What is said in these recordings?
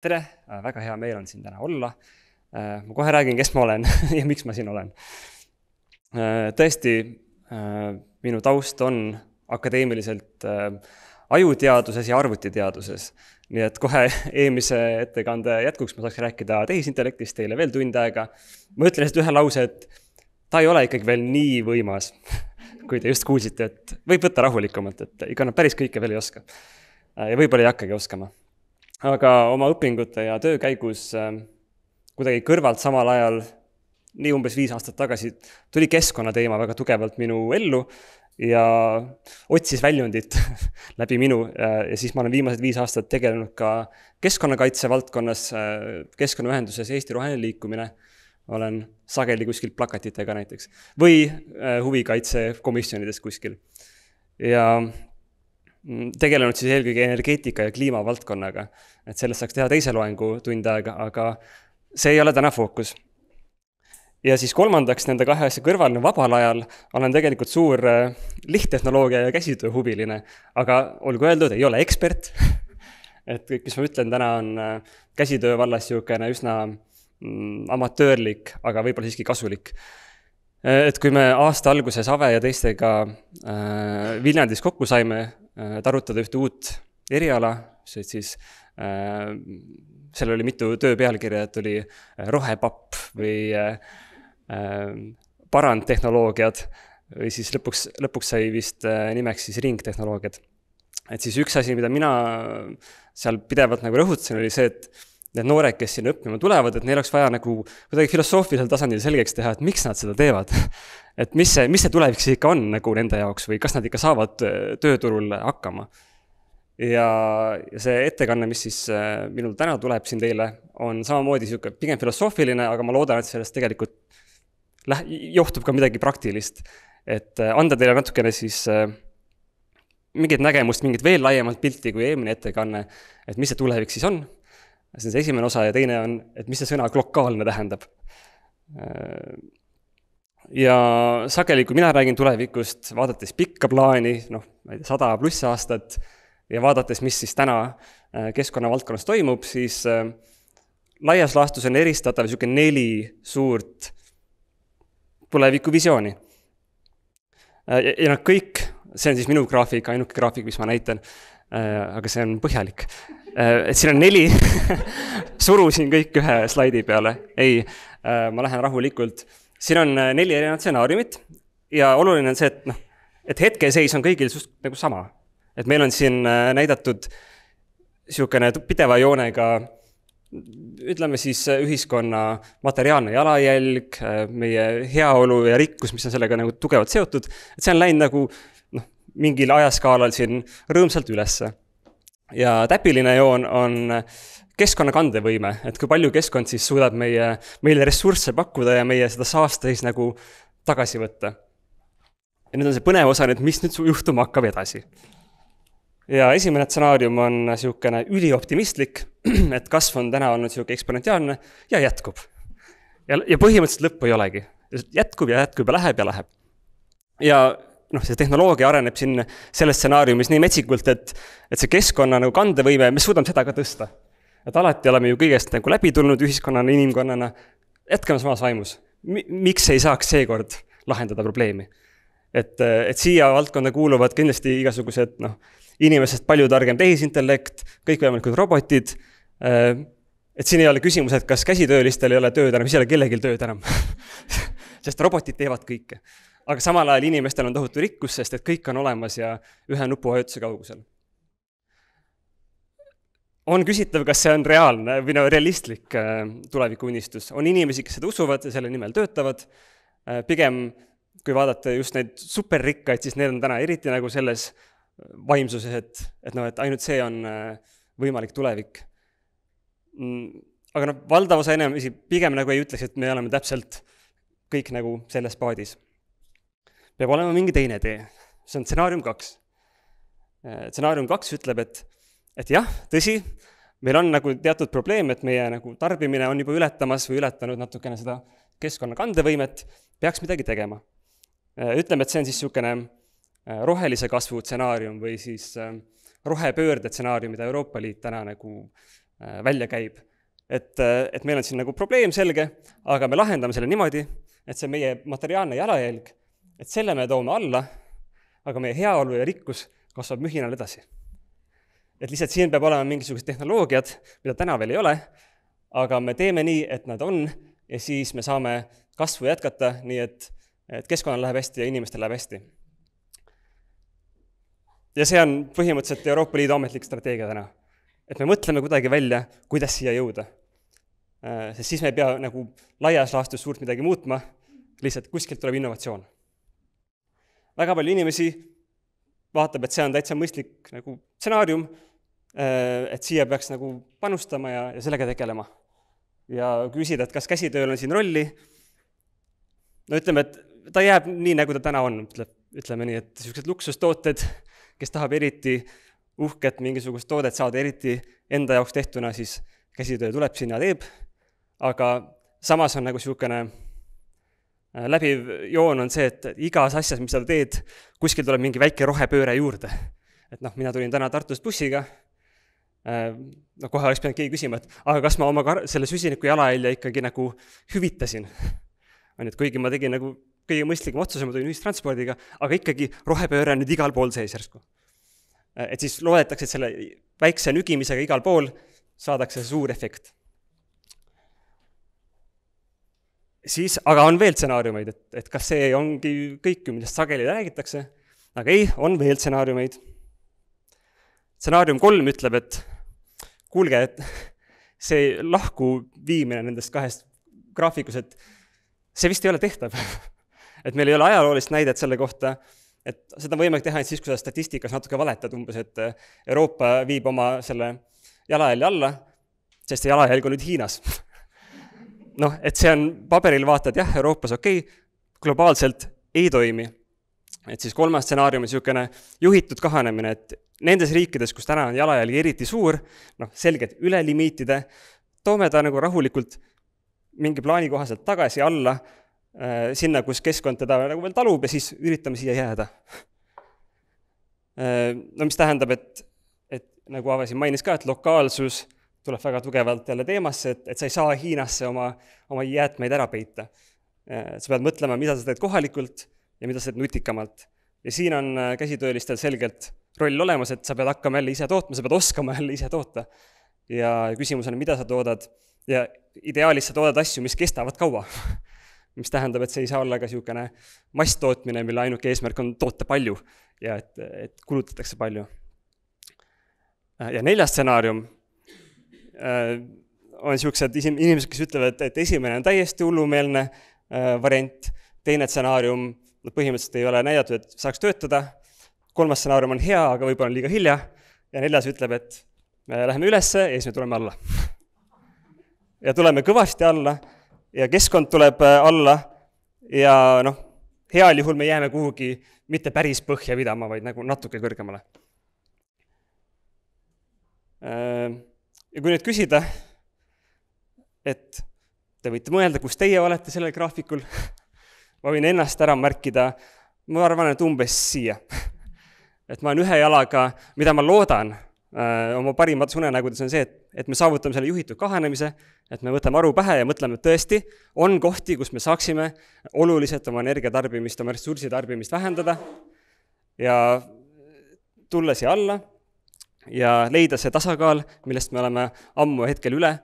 Tere, väga hea meel on siin täna olla. Ma kohe räägin, kes ma olen ja miks ma siin olen. Tõesti, minu taust on akadeemiliselt ajuteaduses ja arvutiteaduses. Nii et kohe eelmise ettekande jätkuks ma saaks rääkida tehisintellektist teile veel tund aega. Ma ütlen lihtsalt ühe lause, et ta ei ole ikkagi veel nii võimas, kui te just kuulsite, et võib võtta rahulikumalt, et ikka nad päris kõike veel ei oska. Ja võib-olla ei hakkagi oskama. Aga oma õpingute ja töö käigus kuidagi kõrvalt samal ajal, nii umbes 5 aastat tagasi, tuli keskkonnateema väga tugevalt minu ellu ja otsis väljundit läbi minu. Ja siis ma olen viimased 5 aastat tegelenud ka keskkonnakaitse valdkonnas, keskkonnaühenduses Eesti Roheline Liikumine. Olen sageli kuskil plakatitega näiteks või huvikaitse komisjonides kuskil. Ja tegelenud siis eelkõige energeetika ja kliima valdkonnaga. Et sellest saaks teha teise loengu tund aega, aga see ei ole täna fookus. Ja siis kolmandaks nende 2 asja kõrval vabal ajal olen tegelikult suur lihttehnoloogia ja käsitöö huviline, aga olgu öeldud, ei ole ekspert. Et kõik, mis ma ütlen täna, on käsitöö vallas siukene üsna amatöörlik, aga võib-olla siiski kasulik. Et kui me aasta alguses Ave ja teistega Viljandis kokku saime tarutada ühte uut eriala, siis seal oli mitu töö pealkirja, et oli rohepapp või parandtehnoloogiad või siis lõpuks sai vist nimeks siis ringtehnoloogiad. Et siis üks asi, mida mina seal pidevalt nagu rõhutasin, oli see, et need noored, kes siin õppima tulevad, et neil oleks vaja nagu kuidagi filosoofilisel tasandil selgeks teha, et miks nad seda teevad. Et mis see tulevik siis ikka on nagu nende jaoks või kas nad ikka saavad tööturul hakkama. Ja see ettekanne, mis siis minul täna tuleb siin teile, on samamoodi siuke pigem filosoofiline, aga ma loodan, et sellest tegelikult johtub ka midagi praktilist. Et anda teile natukene siis mingit nägemust, mingit veel laiemalt pilti kui eelmine ettekanne, et mis see tulevik siis on. See on see esimene osa ja teine on, et mis see sõna glokaalne tähendab. Ja sageli, kui mina räägin tulevikust, vaadates pikka plaani, 100+ aastat ja vaadates, mis siis täna keskkonna valdkonnas toimub, siis laias laastus on eristatav 4 suurt tulevikuvisiooni. Ja nad kõik, see on siis minu graafik, ainuke graafik, mis ma näitan, aga see on põhjalik. Et siin on 4, surusin kõik ühe slaidi peale. Ei, ma lähen rahulikult. Siin on 4 erinevat stsenaariumit ja oluline on see, et hetkeseis on kõigil nagu sama. Et meil on siin näidatud siukene pideva joonega, ütleme siis ühiskonna materiaalne jalajälg, meie heaolu ja rikkus, mis on sellega nagu tugevalt seotud. Et see on läinud nagu mingil ajaskaalal siin rõõmsalt ülesse. Ja täpiline joon on keskkonna kandevõime, et kui palju keskkond siis suudab meile ressursse pakkuda ja meie seda saasteis nagu tagasi võtta. Ja nüüd on see põnev osa, et mis nüüd juhtuma hakkab edasi. Ja esimene stsenaarium on siukene ülioptimistlik, et kasv on täna olnud siuke eksponentiaalne ja jätkub. Ja põhimõtteliselt lõppu ei olegi. Jätkub ja läheb ja läheb. Ja see tehnoloogia areneb siin selles stsenaariumis nii metsikult, et see keskkonna nagu kandevõime, me suudame seda ka tõsta. Et alati oleme ju kõigest nagu läbi tulnud ühiskonnana, inimkonnana, jätkame samas vaimus. Miks ei saaks seekord lahendada probleemi? Et siia valdkonda kuuluvad kindlasti igasugused inimesest palju targem tehisintellekt, kõik võimalikud robotid. Et siin ei ole küsimus, et kas käsitöölistel ei ole tööd enam, siis ei ole kellelgi tööd enam. Sest robotid teevad kõike. Aga samal ajal inimestel on tohutu rikkus, sest et kõik on olemas ja ühe nupuajutuse kaugusel. On küsitav, kas see on reaalne või realistlik tulevikuunistus. On inimesi, kes seda usuvad ja selle nimel töötavad. Pigem, kui vaadata just neid superrikkaid, siis need on täna eriti nagu selles vaimsuses, et ainult see on võimalik tulevik. Aga valdav osa inimesi pigem nagu ei ütleks, et me oleme täpselt kõik nagu selles paadis. Peab olema mingi teine tee. See on stsenaarium 2. Stsenaarium 2 ütleb, et jah, tõsi, meil on nagu teatud probleem, et meie nagu tarbimine on juba ületamas või ületanud natukene seda keskkonna kandevõimet, peaks midagi tegema. Ütleme, et see on siis niisugune rohelise kasvu stsenaarium või siis rohepöörde stsenaarium, mida Euroopa Liit täna nagu välja käib. Et meil on siin nagu probleem selge, aga me lahendame selle niimoodi, et see meie materiaalne jalajälg, et selle me toome alla, aga meie heaolu ja rikkus kasvab mühinal edasi. Et lihtsalt siin peab olema mingisugused tehnoloogiad, mida täna veel ei ole, aga me teeme nii, et nad on ja siis me saame kasvu jätkata nii, et keskkonnal läheb hästi ja inimestel läheb hästi. Ja see on põhimõtteliselt Euroopa Liidu ametlik strateegia täna. Et me mõtleme kuidagi välja, kuidas siia jõuda. Sest siis me ei pea nagu laias laastus suurt midagi muutma, lihtsalt kuskilt tuleb innovatsioon. Väga palju inimesi vaatab, et see on täitsa mõistlik nagu stsenaarium, et siia peaks nagu panustama ja sellega tegelema. Ja küsida, et kas käsitööl on siin rolli, no ütleme, et ta jääb nii, nagu ta täna on, ütleme nii, et sellised luksustooted, kes tahab eriti uhket mingisugust toodet saada, eriti enda jaoks tehtuna, siis käsitöö tuleb sinna ja teeb, aga samas on nagu niisugune läbiv joon on see, et igas asjas, mis sa teed, kuskil tuleb mingi väike rohepööre juurde. Et noh, mina tulin täna Tartust bussiga, no kohe oleks pidanud keegi küsima, et aga kas ma oma selle süsiniku jalajälje ikkagi nagu hüvitasin. Et kuigi ma tegin nagu kõige mõistlikum otsuse, ma tulin ühistranspordiga, aga ikkagi rohepööre on nüüd igal pool sees järsku. Et siis loodetakse, et selle väikse nügimisega igal pool saadakse suur efekt. Siis, aga on veel stsenaariumeid, et kas see ongi kõik, millest sageli räägitakse, aga ei, on veel stsenaariumeid. Stsenaarium 3 ütleb, et kuulge, et see lahku viimine nendest kahest graafikus, et see vist ei ole tehtav. Et meil ei ole ajaloolist näidet selle kohta, et seda on võimalik teha siis, kui sa statistikas natuke valetad umbes, et Euroopa viib oma selle jalajälje alla, sest see jalajälg on nüüd Hiinas. Noh, et see on paberil vaata, et jah, Euroopas okei, globaalselt ei toimi. Et siis kolmas stsenaarium on niisugune juhitud kahanemine, et nendes riikides, kus täna on jalajälg eriti suur, noh, selgelt üle limiitide, toome ta nagu rahulikult mingi plaani kohaselt tagasi alla, sinna, kus keskkond teda nagu veel talub ja siis üritame siia jääda. No mis tähendab, et nagu Ave siin mainis ka, et lokaalsus tuleb väga tugevalt jälle teemasse, et sa ei saa Hiinasse oma jäätmeid ära peita. Sa pead mõtlema, mida sa teed kohalikult ja mida sa teed nutikamalt. Ja siin on käsitöölistel selgelt roll olemas, et sa pead hakkama jälle ise tootma, sa pead oskama jälle ise toota. Ja küsimus on, mida sa toodad. Ja ideaalis sa toodad asju, mis kestavad kaua. Mis tähendab, et see ei saa olla ka niisugune masstootmine, mille ainuke eesmärk on toota palju ja et kulutatakse palju. Ja neljas stsenaarium on niisugused inimesed, kes ütlevad, et esimene on täiesti hullumeelne variant, teine stsenaarium põhimõtteliselt ei ole näidatud, et saaks töötada, kolmas stsenaarium on hea, aga võib-olla on liiga hilja, ja neljas ütleb, et me läheme ülesse ja siis me tuleme alla. Ja tuleme kõvasti alla ja keskkond tuleb alla ja noh, heal juhul me jääme kuhugi mitte päris põhja vidama, vaid nagu natuke kõrgemale. Ja kui nüüd küsida, et te võite mõelda, kus teie olete sellel graafikul, ma võin ennast ära märkida, ma arvan, et umbes siia. Et ma olen ühe jalaga, mida ma loodan oma parimates unenägudes on see, et me saavutame selle juhitud kahanemise, et me võtame aru pähe ja mõtleme, et tõesti on kohti, kus me saaksime oluliselt oma energiatarbimist, oma ressursitarbimist vähendada ja tulla siia alla ja leida see tasakaal, millest me oleme ammu hetkel üle.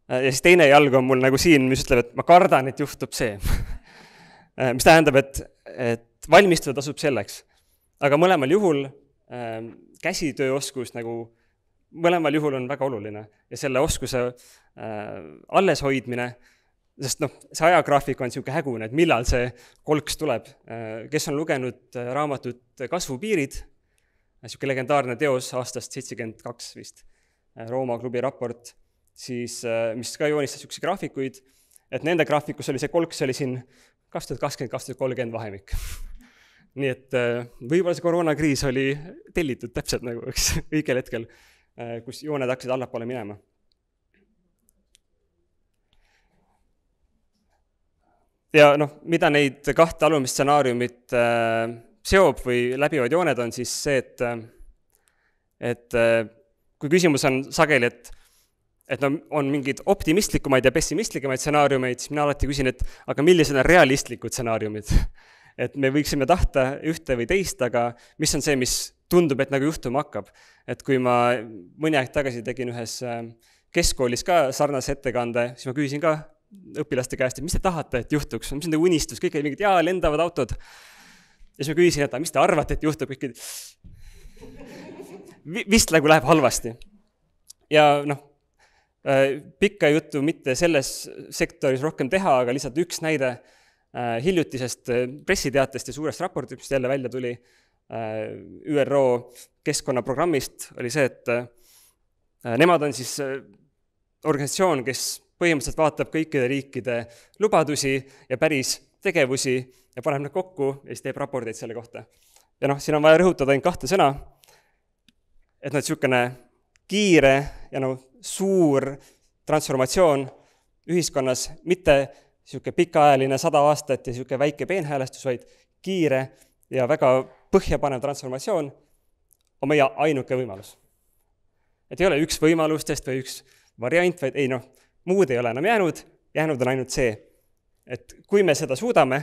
Ja siis teine jalg on mul nagu siin, mis ütleb, et ma kardan, et juhtub see. Mis tähendab, et valmistuda tasub selleks. Aga mõlemal juhul käsitööoskus nagu mõlemal juhul on väga oluline ja selle oskuse alles hoidmine, sest noh, see ajagraafik on niisugune hägune, et millal see kolks tuleb. Kes on lugenud raamatut Kasvupiirid, niisugune legendaarne teos aastast 72 vist, Rooma klubi raport, siis, mis ka joonistas niisuguse graafikuid, et nende graafikus oli see kolks, oli siin 2020-2030 vahemik. Nii et võib-olla see koroonakriis oli tellitud täpselt nagu õigel hetkel, kus jooned hakkasid allapoole minema. Ja noh, mida neid kahte alumist stsenaariumit seob või läbivad jooned on siis see, et kui küsimus on sageli, et no on mingid optimistlikumaid ja pessimistlikumaid stsenaariumeid, siis mina alati küsin, et aga millised on realistlikud stsenaariumid? Et me võiksime tahta ühte või teist, aga mis on see, mis tundub, et nagu juhtuma hakkab? Et kui ma mõni aeg tagasi tegin ühes keskkoolis ka sarnase ettekande, siis ma küsisin ka õpilaste käest, et mis te tahate, et juhtuks? Mis on unistus? Kõik olid mingid, lendavad autod. Ja siis ma küsisin, et mis te arvate, et juhtub? Kõik vist nagu läheb halvasti. Ja pikka juttu mitte selles sektoris rohkem teha, aga lihtsalt üks näide hiljutisest pressiteatest ja suurest raportist, mis jälle välja tuli ÜRO keskkonnaprogrammist, oli see, et nemad on siis organisatsioon, kes põhimõtteliselt vaatab kõikide riikide lubadusi ja päris tegevusi ja paneb need kokku ja siis teeb raporteid selle kohta. Ja siin on vaja rõhutada ainult 2 sõna, et niisugune kiire ja suur transformatsioon ühiskonnas, mitte niisugune pikaajaline 100 aastat ja niisugune väike peenhäälestus, vaid kiire ja väga põhjapanev transformatsioon on meie ainuke võimalus. Et ei ole üks võimalustest või üks variant, vaid ei muud ei ole enam jäänud on ainult see, et kui me seda suudame,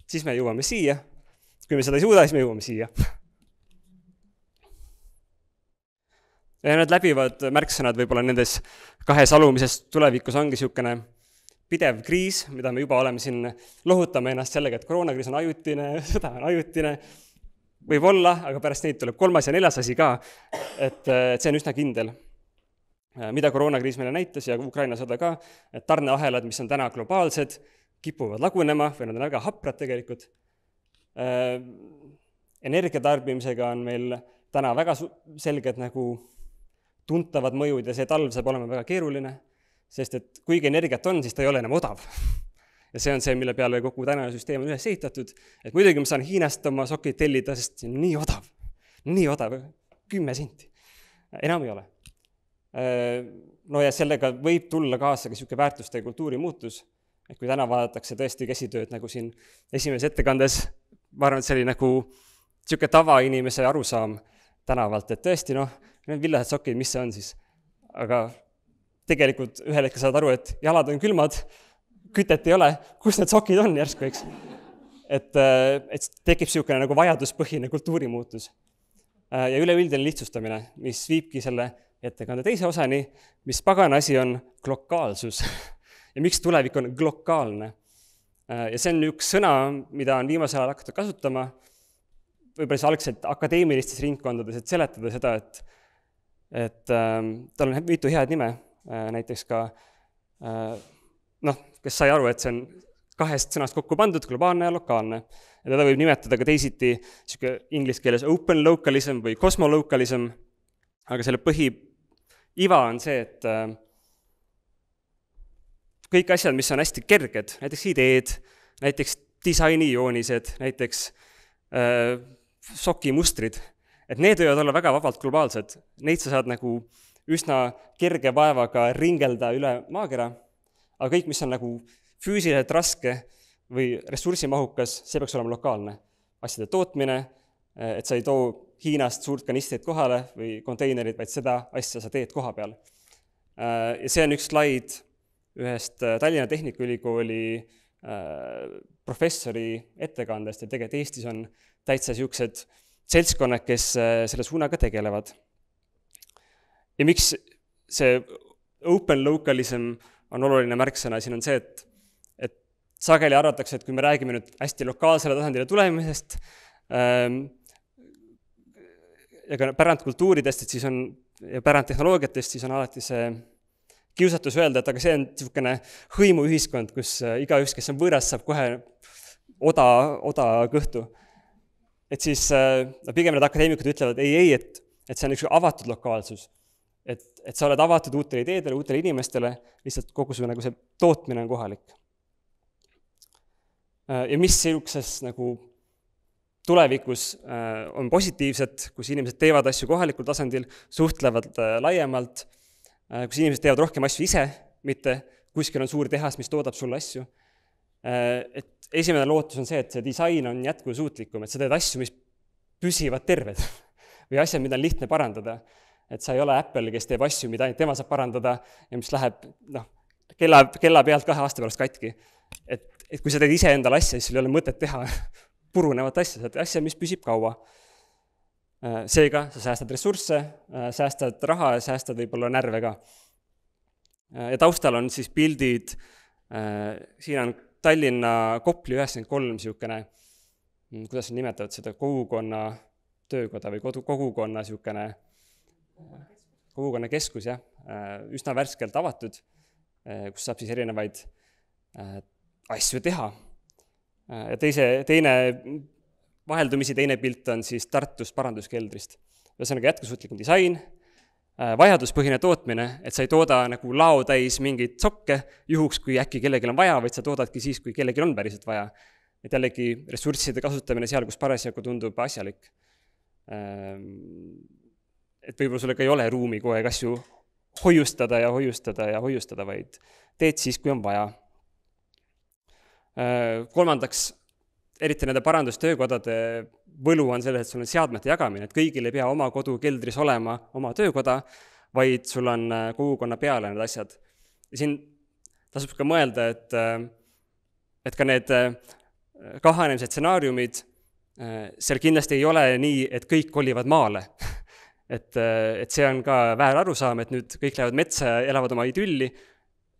siis me jõuame siia, kui me seda ei suuda, siis me jõuame siia. Ja need läbivad märksõnad võib-olla nendes 2 alumises tulevikus ongi niisugune pidev kriis, mida me juba oleme siin lohutame ennast sellega, et koroonakriis on ajutine, sõda on ajutine, võib olla, aga pärast neid tuleb 3. ja 4. asi ka, et see on üsna kindel. Mida koroonakriis meile näitas ja Ukraina sõda ka, et tarneahelad, mis on täna globaalsed, kipuvad lagunema või nad on väga haprad tegelikult. Energiatarbimisega on meil täna väga selged tuntavad mõjud ja see talv saab olema väga keeruline, sest et kuigi energiat on, siis ta ei ole enam odav. Ja see on see, mille peale kogu tänane süsteem on üles ehitatud, et muidugi ma saan Hiinast oma sokkeid tellida, sest see on nii odav, 10 senti, enam ei ole. Ja sellega võib tulla kaasa ka niisugune väärtuste ja kultuuri muutus, et kui täna vaadatakse tõesti käsitööd nagu siin esimeses ettekandes, ma arvan, et see oli niisugune tavainimese arusaam tänavalt, et tõesti need villased sokid, mis see on siis? Aga tegelikult ühel hetkel saad aru, et jalad on külmad, kütet ei ole, kus need sokid on järsku, eks? Et tekib niisugune vajaduspõhine kultuurimuutus. Ja üleüldine lihtsustamine, mis viibki selle ettekande teise osani, mis pagana asi on glokaalsus. Ja miks tulevik on glokaalne? Ja see on üks sõna, mida on viimasel ajal hakatud kasutama, võib-olla siis algselt akadeemilistes ringkondades, et seletada seda, et tal on mitu head nime, näiteks ka, kes sai aru, et see on 2 sõnast kokku pandud, globaalne ja lokaalne. Ja teda võib nimetada ka teisiti inglise keeles open localism või cosmolocalism, aga selle põhiiva on see, et kõik asjad, mis on hästi kerged, näiteks ideed, näiteks disainijoonised, näiteks sokimustrid, et need võivad olla väga vabalt globaalsed. Neid sa saad üsna kerge vaevaga ringelda üle maakera, aga kõik, mis on füüsiliselt raske või ressursimahukas, see peaks olema lokaalne. Asjade tootmine, et sa ei too Hiinast suurt kanistrit kohale või konteinerit, vaid seda asja sa teed koha peal. Ja see on üks slaid ühest Tallinna Tehnikaülikooli professori ettekandest, et tegelikult Eestis on täitsa niisugused seltskonnad, kes selle suunaga tegelevad. Ja miks see open localism on oluline märksõna, siin on see, et sageli arvatakse, et kui me räägime nüüd hästi lokaalsele tasandile tulemisest ja ka pärandkultuuridest, et siis on, ja pärandtehnoloogiatest, siis on alati see kiusatus öelda, et aga see on niisugune hõimuühiskond, kus igaüks, kes on võõras, saab kohe oda kõhtu. Et siis pigem need akadeemikud ütlevad, et see on üks avatud lokaalsus. Et sa oled avatud uutele ideedele, uutele inimestele, lihtsalt kogu su see tootmine on kohalik. Ja mis niisuguses tulevikus on positiivset, kus inimesed teevad asju kohalikul tasandil, suhtlevad laiemalt, kus inimesed teevad rohkem asju ise, mitte kuskil on suur tehas, mis toodab sulle asju. Et esimene lootus on see, et see disain on jätkusuutlikum, et sa teed asju, mis püsivad terved või asjad, mida on lihtne parandada. Et sa ei ole Apple, kes teeb asju, mida ainult tema saab parandada ja mis läheb kella pealt 2 aasta pärast katki. Et kui sa teed ise endale asja, siis sul ei ole mõtet teha purunevat asja, sa teed asja, mis püsib kaua. Seega sa säästad ressursse, säästad raha ja säästad võib-olla närve ka. Ja taustal on siis pildid, siin on Tallinna Kopli 93 niisugune, kuidas on nimetavad seda, kogukonna töökoda või kogukonna niisugune kogukonnakeskus, jah, üsna värskelt avatud, kus saab siis erinevaid asju teha. Ja teine vaheldumisi teine pilt on siis Tartust paranduskeldrist. Ühesõnaga jätkusuutlikum disain, vajaduspõhine tootmine, et sa ei tooda nagu lao täis mingeid sokke juhuks, kui äkki kellelgi on vaja, vaid sa toodadki siis, kui kellelgi on päriselt vaja. Et jällegi ressursside kasutamine seal, kus parasjagu tundub asjalik. Et võib-olla sulle ka ei ole ruumi kogu aeg asju hoiustada ja hoiustada ja hoiustada, vaid teed siis, kui on vaja. Kolmandaks, eriti nende parandustöökodade võlu on selles, et sul on seadmete jagamine, et kõigil ei pea oma kodu keldris olema oma töökoda, vaid sul on kogukonna peale need asjad. Ja siin tasub ka mõelda, et ka need kahanemise stsenaariumid, seal kindlasti ei ole nii, et kõik kolivad maale. Et see on ka väär arusaam, et nüüd kõik lähevad metsa ja elavad oma idülli.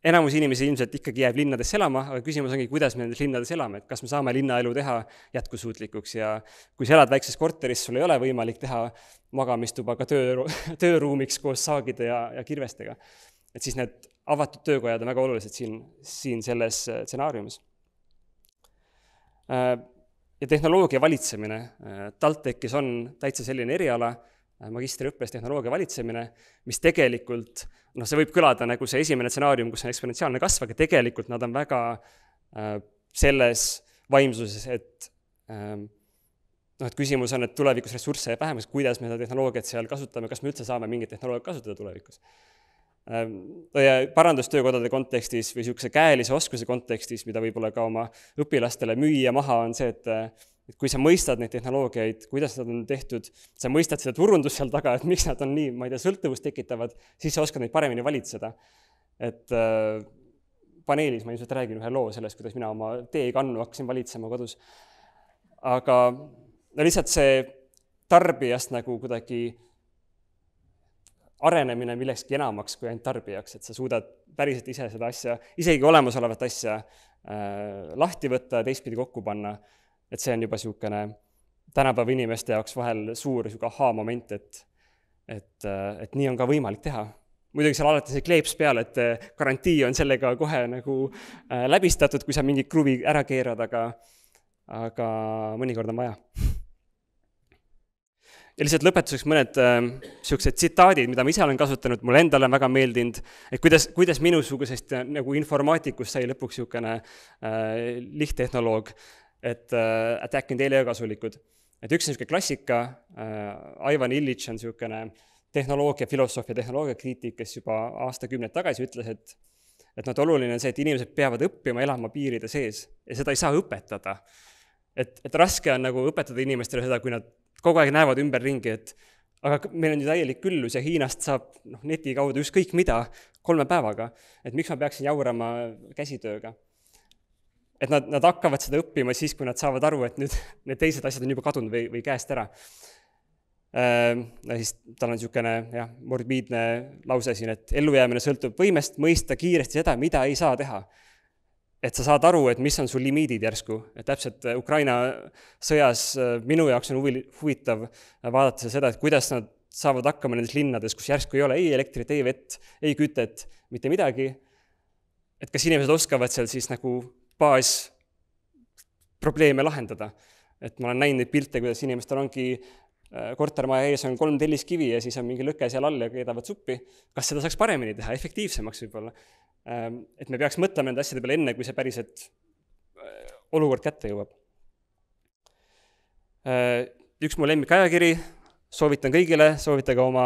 Enamus inimesi ilmselt ikkagi jääb linnadesse elama, aga küsimus ongi, kuidas me nendes linnades elame, et kas me saame linnaelu teha jätkusuutlikuks ja kui sa elad väikses korteris, sul ei ole võimalik teha magamistuba ka tööruumiks koos saagide ja kirvestega. Et siis need avatud töökojad on väga olulised siin selles stsenaariumis. Ja tehnoloogia valitsemine. TalTechis on täitsa selline eriala, magistriõppes tehnoloogia valitsemine, mis tegelikult, see võib kõlada nagu see esimene stsenaarium, kus on eksponentsiaalne kasv, aga tegelikult nad on väga selles vaimsuses, et küsimus on, et tulevikus ressursse jääb vähemaks, kuidas me seda tehnoloogiat seal kasutame, kas me üldse saame mingit tehnoloogiat kasutada tulevikus. Ja parandustöökodade kontekstis või niisuguse käelise oskuse kontekstis, mida võib-olla ka oma õpilastele müüa maha, on see, et kui sa mõistad neid tehnoloogiaid, kuidas nad on tehtud, sa mõistad seda turundust seal taga, et miks nad on nii, ma ei tea, sõltuvust tekitavad, siis sa oskad neid paremini valitseda. Et paneelis ma ilmselt räägin ühe loo sellest, kuidas mina oma teekannu hakkasin valitsema kodus. Aga lihtsalt see tarbijast nagu kuidagi arenemine millekski enamaks kui ainult tarbijaks, et sa suudad päriselt ise seda asja, isegi olemasolevat asja lahti võtta ja teistpidi kokku panna. Et see on juba niisugune tänapäeva inimeste jaoks vahel suur aha-moment, et nii on ka võimalik teha. Muidugi seal alati see kleeps peale, et garantii on sellega kohe nagu läbistatud, kui sa mingi kruvi ära keerad, aga mõnikord on vaja. Ja lihtsalt lõpetuseks mõned niisugused tsitaadid, mida ma ise olen kasutanud, mulle endale on väga meeldinud, et kuidas minusugusest nagu informaatikust sai lõpuks niisugune lihttehnoloog, et äkki on teile kasulikud. Et üks niisugune klassika, Ivan Illich on niisugune tehnoloogia, filosoofia, tehnoloogia kriitik, kes juba aastakümneid tagasi ütles, et oluline on see, et inimesed peavad õppima elama piiride sees ja seda ei saa õpetada. Et raske on nagu õpetada inimestele seda, kui nad kogu aeg näevad ümberringi, aga meil on ju täielik küllus ja Hiinast saab neti kaudu ükskõik mida 3 päevaga, et miks ma peaksin jaurama käsitööga. Et nad hakkavad seda õppima siis, kui nad saavad aru, et nüüd need teised asjad on juba kadunud või käest ära. Ja siis tal on niisugune morbiidne lause siin, et ellujäämine sõltub võimest mõista kiiresti seda, mida ei saa teha. Et sa saad aru, et mis on sul limiidid järsku. Et täpselt Ukraina sõjas minu jaoks on huvitav vaadata seda, et kuidas nad saavad hakkama nendes linnades, kus järsku ei ole ei elektrit, ei vett, ei kütet, mitte midagi. Et kas inimesed oskavad seal siis nagu baas probleeme lahendada. Et ma olen näinud neid pilte, kuidas inimestel ongi kortermaja ees on 3 telliskivi ja siis on mingi lõke seal all ja keedavad suppi. Kas seda saaks paremini teha, efektiivsemaks võib-olla? Et me peaks mõtlema nende asjade peale enne, kui see päriselt olukord kätte jõuab. Üks mu lemmik ajakiri, soovitan kõigile, soovitan ka oma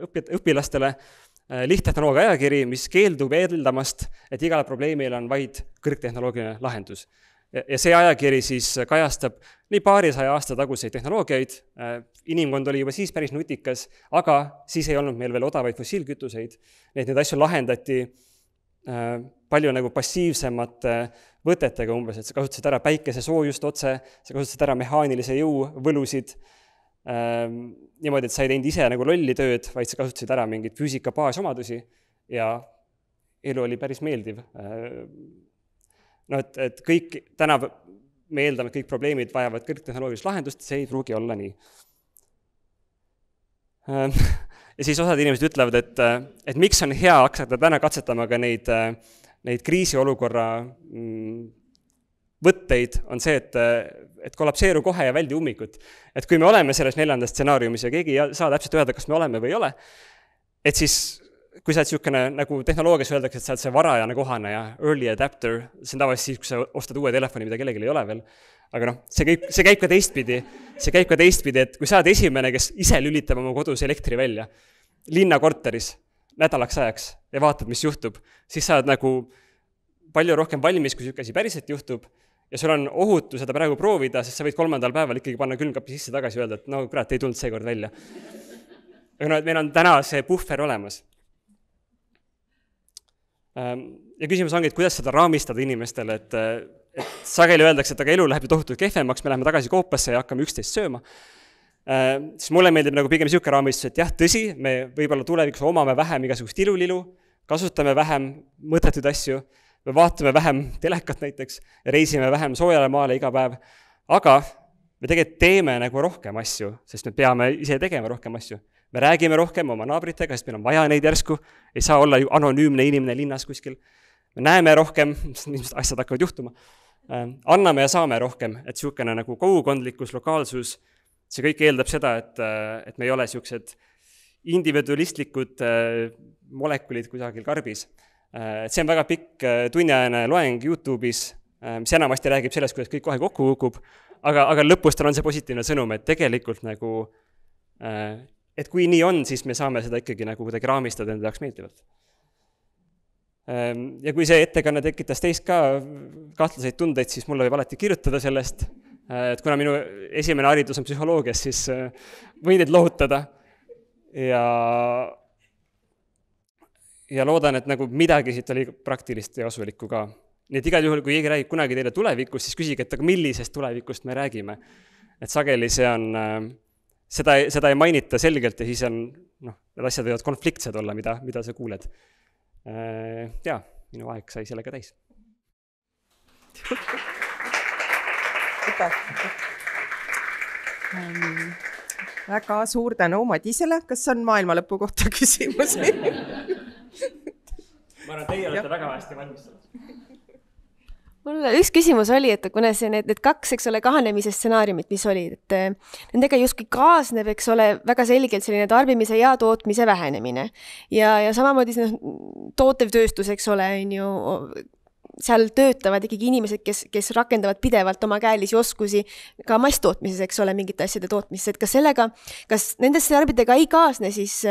õpilastele, lihttehnoloogia ajakiri, mis keeldub eeldamast, et igale probleemile on vaid kõrgtehnoloogiline lahendus. Ja see ajakiri siis kajastab nii paarisaja aasta taguseid tehnoloogiaid, inimkond oli juba siis päris nutikas, aga siis ei olnud meil veel odavaid fossiilkütuseid, neid asju lahendati palju nagu passiivsemate võtetega umbes, et sa kasutasid ära päikese soojust otse, sa kasutasid ära mehaanilise jõu võlusid, niimoodi, et sa ei teinud ise nagu lolli tööd, vaid sa kasutasid ära mingeid füüsika baasomadusi ja elu oli päris meeldiv. No, et kõik, täna me eeldame, et kõik probleemid vajavad kõrgtehnoloogilist lahendust, see ei pruugi olla nii. Ja siis osad inimesed ütlevad, et miks on hea hakata täna katsetama ka neid kriisiolukorra võtteid, on see, et kollapseeru kohe ja väldi ummikut. Et kui me oleme selles 4. stsenaariumis ja keegi ei saa täpselt öelda, kas me oleme või ei ole, et siis kui sa oled niisugune, nagu tehnoloogias öeldakse, et sa oled see varajane kohane ja early adapter, see on tavaliselt siis, kui sa ostad uue telefoni, mida kellelgi ei ole veel. Aga noh, see käib ka teistpidi. See käib ka teistpidi, et kui sa oled esimene, kes ise lülitab oma kodus elektri välja, linnakorteris, nädalaks ajaks ja vaatad, mis juhtub, siis sa oled nagu palju rohkem valmis, kui niisugune asi päriselt juhtub ja sul on ohutu seda praegu proovida, sest sa võid 3. päeval ikkagi panna külmkapi sisse tagasi ja öelda, et no kurat, ei tulnud seekord välja. Aga no, et meil on täna see puhver olemas. Ja küsimus ongi, et kuidas seda raamistada inimestele, et sageli öeldakse, et aga elu läheb ju tohutult kehvemaks, me läheme tagasi koopasse ja hakkame üksteist sööma. Siis mulle meeldib nagu pigem niisugune raamistus, et jah, tõsi, me võib-olla tulevikus omame vähem igasugust ilulilu, kasutame vähem mõttetuid asju, me vaatame vähem telekat näiteks ja reisime vähem soojale maale iga päev, aga me tegelikult teeme nagu rohkem asju, sest me peame ise tegema rohkem asju. Me räägime rohkem oma naabritega, sest meil on vaja neid järsku, ei saa olla ju anonüümne inimene linnas kuskil. Me näeme rohkem, asjad hakkavad juhtuma, anname ja saame rohkem, et niisugune nagu kogukondlikkus, lokaalsus, see kõik eeldab seda, et me ei ole niisugused individualistlikud molekulid kusagil karbis. See on väga pikk tunniajane loeng YouTube'is, mis enamasti räägib sellest, kuidas kõik kohe kokku kukub, aga lõpus tal on see positiivne sõnum, et tegelikult nagu et kui nii on, siis me saame seda ikkagi nagu kuidagi raamistada enda jaoks meeldivalt. Ja kui see ettekanne tekitas teist ka kahtlaseid tundeid, siis mulle võib alati kirjutada sellest, et kuna minu esimene haridus on psühholoogias, siis võin teid lohutada ja loodan, et nagu midagi siit oli praktilist ja kasulikku ka. Nii et igal juhul, kui keegi räägib kunagi teile tulevikust, siis küsige, et aga millisest tulevikust me räägime. Et sageli see on seda ei mainita selgelt ja siis on, need asjad võivad konfliktsed olla, mida sa kuuled. Ja, minu aeg sai sellega täis. Väga suur tänu Madisele. Kas on maailma lõpu kohta küsimusi? Ma arvan, teie olete väga hästi valmistatud. Mul üks küsimus oli, et kuna see need 2, eks ole, kahanemise stsenaariumid, mis olid, et nendega justkui kaasneb, eks ole, väga selgelt selline tarbimise ja tootmise vähenemine. Ja samamoodi tootev tööstus, eks ole, on ju, seal töötavad ikkagi inimesed, kes rakendavad pidevalt oma käelisi oskusi ka masstootmises, eks ole, mingite asjade tootmises. Et kas nende stsenaariumidega ei kaasne siis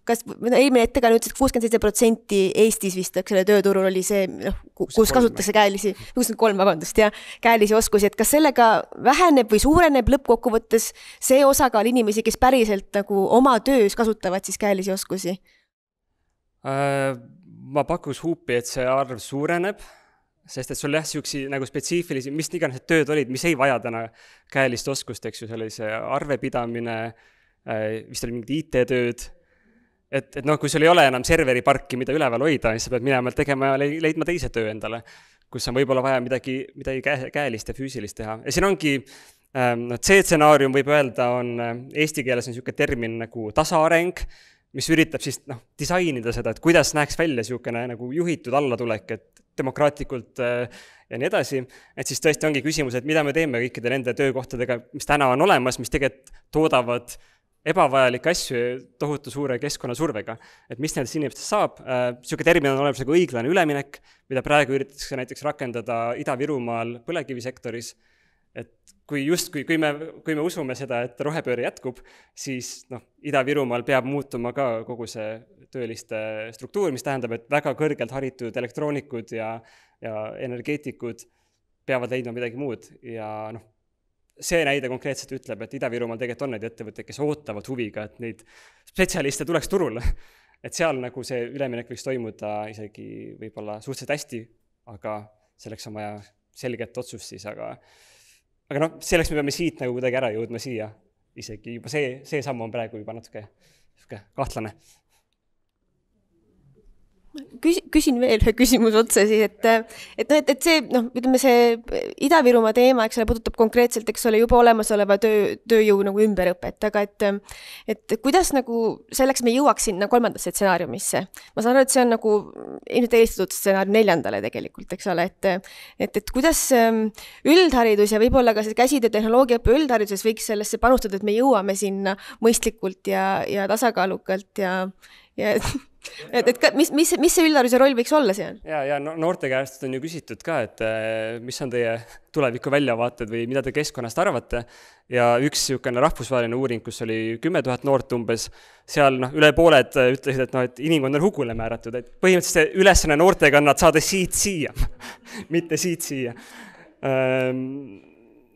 kas eelmine ettekanne ütles, et 67% Eestis vist, eks selle tööturul oli see, kus kasutatakse käelisi, 63, vabandust, ja käelisi oskusi, et kas sellega väheneb või suureneb lõppkokkuvõttes see osakaal inimesi, kes päriselt nagu oma töös kasutavad siis käelisi oskusi? Ma pakus huupi, et see arv suureneb, sest et sul jah, siuksi nagu spetsiifilisi, mis iganes tööd olid, mis ei vaja täna käelist oskust, eks ju, see oli see arvepidamine, vist oli mingid IT-tööd, et kui sul ei ole enam serveriparki, mida üleval hoida, siis sa pead minema tegema ja leidma teise töö endale, kus on võib-olla vaja midagi käelist ja füüsilist teha. Ja siin ongi, C-stsenaarium võib öelda, eesti keeles on niisugune termin nagu tasaareng, mis üritab siis disainida seda, et kuidas näeks välja niisugune nagu juhitud allatulek, et demokraatlikult ja nii edasi. Et siis tõesti ongi küsimus, et mida me teeme kõikide nende töökohtadega, mis täna on olemas, mis tegelikult toodavad ebavajalikke asju tohutu suure keskkonnasurvega. Et mis nendest inimestest saab? Niisugune termin on olemas nagu õiglane üleminek, mida praegu üritatakse näiteks rakendada Ida-Virumaal põlevkivisektoris. Et kui me usume seda, et rohepööre jätkub, siis Ida-Virumaal peab muutuma ka kogu see tööliste struktuur, mis tähendab, et väga kõrgelt haritud elektroonikud ja energeetikud peavad leidma midagi muud ja noh, see näide konkreetselt ütleb, et Ida-Virumaal tegelikult on neid ettevõtteid, kes ootavad huviga, et neid spetsialiste tuleks turule. Et seal nagu see üleminek võiks toimuda isegi võib-olla suhteliselt hästi, aga selleks on vaja selget otsust siis, aga noh, selleks me peame siit nagu kuidagi ära jõudma siia. Isegi juba see samm on praegu juba natuke kahtlane. Küsin veel ühe küsimuse otsa siis, et see, noh, ütleme see Ida-Virumaa teema, eks ole, puudutab konkreetselt, eks ole, juba olemasoleva tööjõu nagu ümberõpet, aga et kuidas nagu selleks me jõuaks sinna kolmandasse stsenaariumisse. Ma saan aru, et see on nagu ilmselt eelistatud stsenaarium 4. tegelikult, eks ole, et kuidas üldharidus ja võib-olla ka see käsitöö tehnoloogiaõppe üldhariduses võiks sellesse panustada, et me jõuame sinna mõistlikult ja tasakaalukalt ja mis see üldhariduse roll võiks olla seal? Ja noorte käest on ju küsitud ka, et mis on teie tuleviku väljavaated või mida te keskkonnast arvate. Ja üks niisugune rahvusvaheline uuring, kus oli 10 000 noort umbes, seal üle pooled ütlesid, et inimkond on hukule määratud. Et põhimõtteliselt ülesanne noortega on nad saada siit siia, mitte siit siia.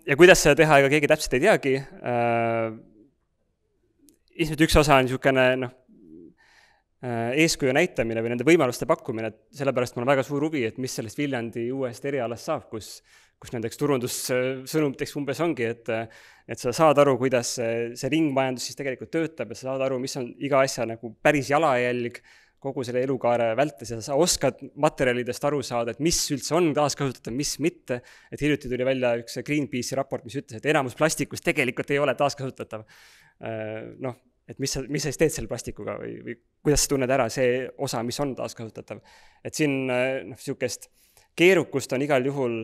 Ja kuidas seda teha, ega keegi täpselt ei teagi. Ilmselt üks osa on niisugune eeskuju näitamine või nende võimaluste pakkumine, et sellepärast mul on väga suur huvi, et mis sellest Viljandi uuest erialast saab, kus nendeks turundussõnumiteks umbes ongi, et sa saad aru, kuidas see ringmajandus siis tegelikult töötab ja sa saad aru, mis on iga asja nagu päris jalajälg kogu selle elukaare vältes ja sa oskad materjalidest aru saada, et mis üldse on taaskasutatav, mis mitte. Et hiljuti tuli välja üks Greenpeace'i raport, mis ütles, et enamus plastikust tegelikult ei ole taaskasutatav. Et mis sa siis teed selle plastikuga või kuidas sa tunned ära see osa, mis on taaskasutatav. Et siin niisugust keerukust on igal juhul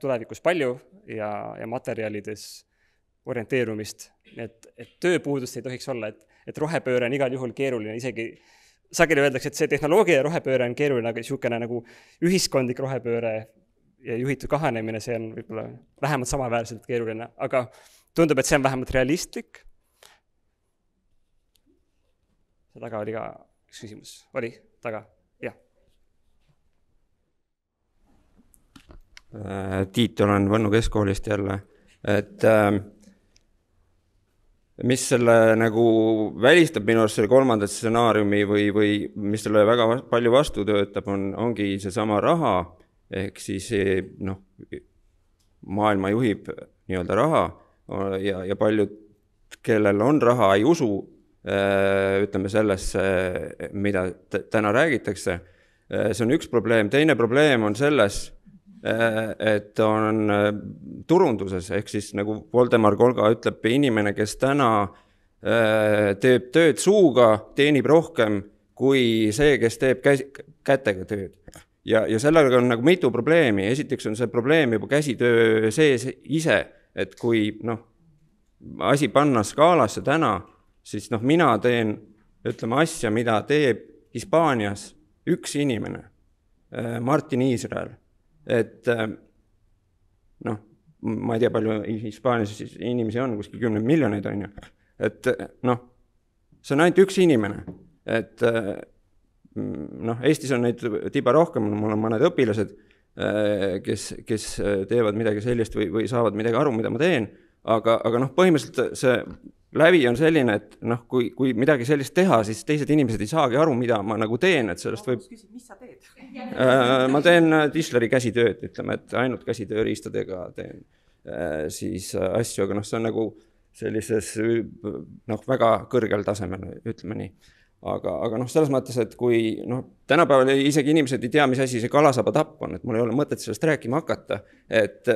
tulevikus palju ja materjalides orienteerumist. Et tööpuudust ei tohiks olla, et rohepööre on igal juhul keeruline, isegi sageli öeldakse, et see tehnoloogia ja rohepööre on keeruline, aga niisugune nagu ühiskondlik rohepööre ja juhitud kahanemine, see on võib-olla vähemalt samaväärselt keeruline, aga tundub, et see on vähemalt realistlik. See taga oli ka üks küsimus. Oli taga? Jah. Tiit, olen Võnnu keskkoolist jälle. Et mis selle nagu välistab minu arust selle kolmandat stsenaariumi või mis selle väga palju vastu töötab, ongi see sama raha, ehk siis maailma juhib nii-öelda raha ja paljud, kellel on raha, ei usu ütleme sellesse, mida täna räägitakse. See on üks probleem. Teine probleem on selles, et on turunduses, ehk siis nagu Voldemar Kolga ütleb, inimene, kes täna teeb tööd suuga, teenib rohkem kui see, kes teeb kätega tööd. Ja sellega on nagu mitu probleemi. Esiteks on see probleem juba käsitöö sees ise, et kui asi panna skaalasse täna, siis mina teen, ütleme, asja, mida teeb Hispaanias üks inimene, Martin Iisrael. Et ma ei tea, palju Hispaanias inimesi on, kuskil 10 miljoneid on ju. Et see on ainult üks inimene. Et Eestis on neid tiba rohkem, mul on mõned õpilased, kes teevad midagi sellist või saavad midagi aru, mida ma teen, aga põhimõtteliselt see läbi on selline, et kui midagi sellist teha, siis teised inimesed ei saagi aru, mida ma nagu teen, et sellest võib... Mis sa teed? Ma teen Tisleri käsitööd, ütleme, et ainult käsitööriistadega teen siis asju, aga see on nagu sellises väga kõrgel tasemel, ütleme nii. Aga selles mõttes, et kui tänapäeval isegi inimesed ei tea, mis asi see kalasabatapp on, et mul ei ole mõtet sellest rääkima hakata, et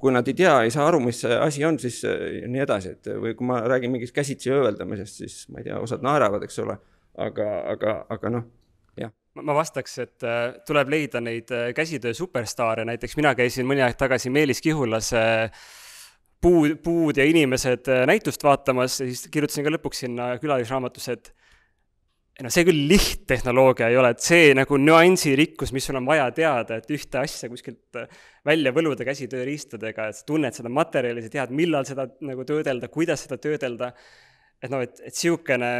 kui nad ei tea, ei saa aru, mis see asi on, siis nii edasi, et või kui ma räägin mingist käsitsi ööveldamisest, siis ma ei tea, osad naeravad, eks ole, aga jah. Ma vastaks, et tuleb leida neid käsitöö superstaare, näiteks mina käisin mõni aeg tagasi Meelis Kihulas puud ja inimesed näitust vaatamas ja siis kirjutasin ka lõpuks sinna külalisraamatusse, et see küll tehnoloogia ei ole, et see nagu nüansirikkus, mis sul on vaja teada, et ühte asja kuskilt välja võluda käsitööriistadega, et sa tunned seda materjali, sa tead, millal seda nagu töödelda, kuidas seda töödelda, et siukene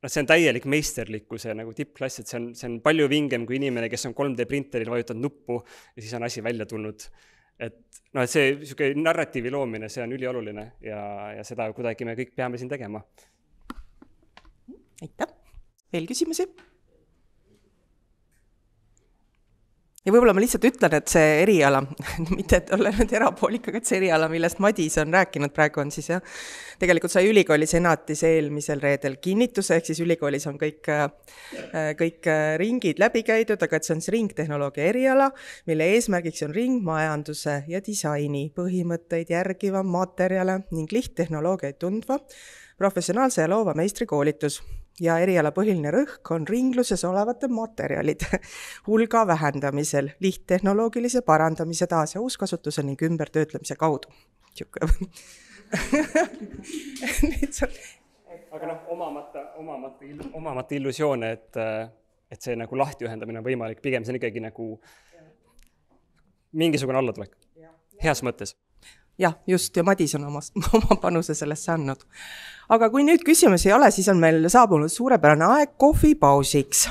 see on täielik meisterlikkuse nagu tippklass, et see on palju vingem kui inimene, kes on 3D printeril vajutanud nuppu ja siis on asi välja tulnud. Et see narratiivi loomine, see on ülioluline ja seda kuidagi me kõik peame siin tegema. Aitäh! Veel küsimusi? Ja võib-olla ma lihtsalt ütlen, et see eriala, mitte et olla nüüd erapoolik, aga et see eriala, millest Madis on rääkinud praegu on siis tegelikult sai ülikooli senatis eelmisel reedel kinnituse, ehk siis ülikoolis on kõik ringid läbi käidud, aga et see on see ringtehnoloogia eriala, mille eesmärgiks on ringmajanduse ja disaini põhimõtteid järgiva materjale ning lihttehnoloogiaid tundva professionaalse ja loova meistrikoolitus. Ja eriala põhiline rõhk on ringluses olevate materjalide hulga vähendamisel, lihttehnoloogilise parandamise taas ja uuskasutuse ning ümbertöötlemise kaudu. Aga omamata illusioone, et see nagu lahtiühendamine on võimalik, pigem see on ikkagi nagu mingisugune allatulek. Heas mõttes. Jah, just, ja Madis on oma panuse sellesse andnud. Aga kui nüüd küsimusi ei ole, siis on meil saabunud suurepärane aeg kohvipausiks.